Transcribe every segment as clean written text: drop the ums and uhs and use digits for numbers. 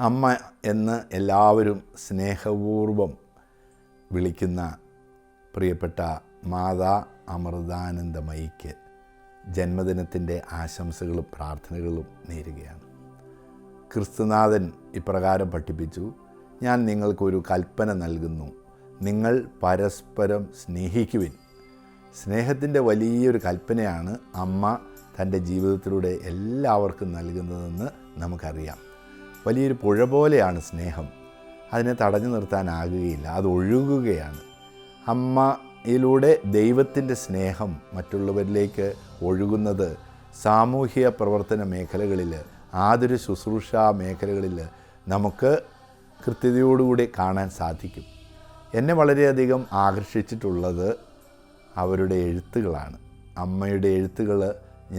അമ്മ എന്ന് എല്ലാവരും സ്നേഹപൂർവം വിളിക്കുന്ന പ്രിയപ്പെട്ട മാതാ അമൃതാനന്ദമയിക്ക് ജന്മദിനത്തിൻ്റെ ആശംസകളും പ്രാർത്ഥനകളും നേരുകയാണ്. ക്രിസ്തുനാഥൻ ഇപ്രകാരം പഠിപ്പിച്ചു, ഞാൻ നിങ്ങൾക്കൊരു കൽപ്പന നൽകുന്നു, നിങ്ങൾ പരസ്പരം സ്നേഹിക്കുവിൻ. സ്നേഹത്തിൻ്റെ വലിയൊരു കൽപ്പനയാണ് അമ്മ തൻ്റെ ജീവിതത്തിലൂടെ എല്ലാവർക്കും നൽകുന്നതെന്ന് നമുക്കറിയാം. വലിയൊരു പുഴ പോലെയാണ് സ്നേഹം. അതിനെ തടഞ്ഞു നിർത്താനാകുകയില്ല, അത് ഒഴുകുകയാണ്. അമ്മയിലൂടെ ദൈവത്തിൻ്റെ സ്നേഹം മറ്റുള്ളവരിലേക്ക് ഒഴുകുന്നത് സാമൂഹിക പ്രവർത്തന മേഖലകളിൽ, ആതുര ശുശ്രൂഷ മേഖലകളിൽ നമുക്ക് കൃത്യതയോടുകൂടി കാണാൻ സാധിക്കും. എന്നെ വളരെയധികം ആകർഷിച്ചിട്ടുള്ളത് അവരുടെ എഴുത്തുകളാണ്. അമ്മയുടെ എഴുത്തുകൾ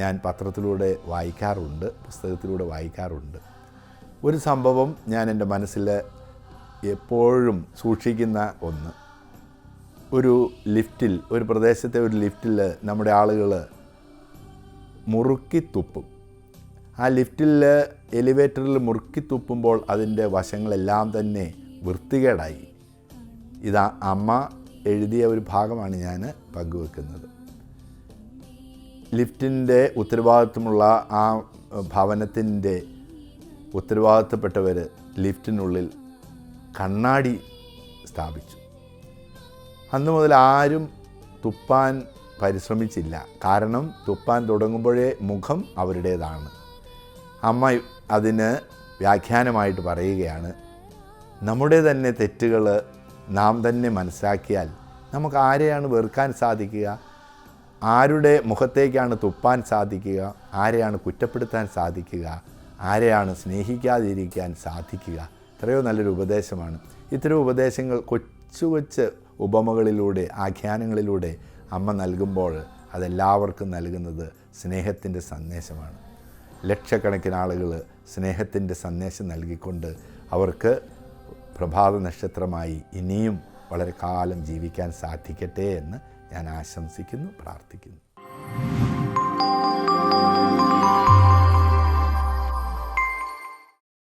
ഞാൻ പത്രത്തിലൂടെ വായിക്കാറുണ്ട്, പുസ്തകത്തിലൂടെ വായിക്കാറുണ്ട്. ഒരു സംഭവം ഞാൻ എൻ്റെ മനസ്സിൽ എപ്പോഴും സൂക്ഷിക്കുന്ന ഒന്ന്, ഒരു ലിഫ്റ്റിൽ, ഒരു പ്രദേശത്തെ ഒരു ലിഫ്റ്റിൽ നമ്മുടെ ആളുകൾ മുറുക്കി തുപ്പും. ആ ലിഫ്റ്റിൽ, എലിവേറ്ററിൽ മുറുക്കി തുപ്പുമ്പോൾ അതിൻ്റെ വശങ്ങളെല്ലാം തന്നെ വൃത്തികേടായി. ഇതാ അമ്മ എഴുതിയ ഒരു ഭാഗമാണ് ഞാൻ പങ്കുവെക്കുന്നത്. ലിഫ്റ്റിൻ്റെ ഉത്തരവാദിത്വമുള്ള ആ ഭവനത്തിൻ്റെ ഉത്തരവാദിത്തപ്പെട്ടവർ ലിഫ്റ്റിനുള്ളിൽ കണ്ണാടി സ്ഥാപിച്ചു. അന്നു മുതൽ ആരും തുപ്പാൻ പരിശ്രമിച്ചില്ല. കാരണം തുപ്പാൻ തുടങ്ങുമ്പോഴേ മുഖം അവരുടേതാണ്. അമ്മ അതിന് വ്യാഖ്യാനമായിട്ട് പറയുകയാണ്, നമ്മുടെ തന്നെ തെറ്റുകൾ നാം തന്നെ മനസ്സിലാക്കിയാൽ നമുക്ക് ആരെയാണ് വെറുക്കാൻ സാധിക്കുക? ആരുടെ മുഖത്തേക്കാണ് തുപ്പാൻ സാധിക്കുക? ആരെയാണ് കുറ്റപ്പെടുത്താൻ സാധിക്കുക? ആരെയാണ് സ്നേഹിക്കാതിരിക്കാൻ സാധിക്കുക? എത്രയോ നല്ലൊരു ഉപദേശമാണ്. ഇത്തരം ഉപദേശങ്ങൾ കൊച്ചു കൊച്ചു ഉപമകളിലൂടെ, ആഖ്യാനങ്ങളിലൂടെ അമ്മ നൽകുമ്പോൾ അതെല്ലാവർക്കും നൽകുന്നത് സ്നേഹത്തിൻ്റെ സന്ദേശമാണ്. ലക്ഷക്കണക്കിന് ആളുകൾ സ്നേഹത്തിൻ്റെ സന്ദേശം നൽകിക്കൊണ്ട് അവർക്ക് പ്രഭാത നക്ഷത്രമായി ഇനിയും വളരെ കാലം ജീവിക്കാൻ സാധിക്കട്ടെ എന്ന് ഞാൻ ആശംസിക്കുന്നു, പ്രാർത്ഥിക്കുന്നു.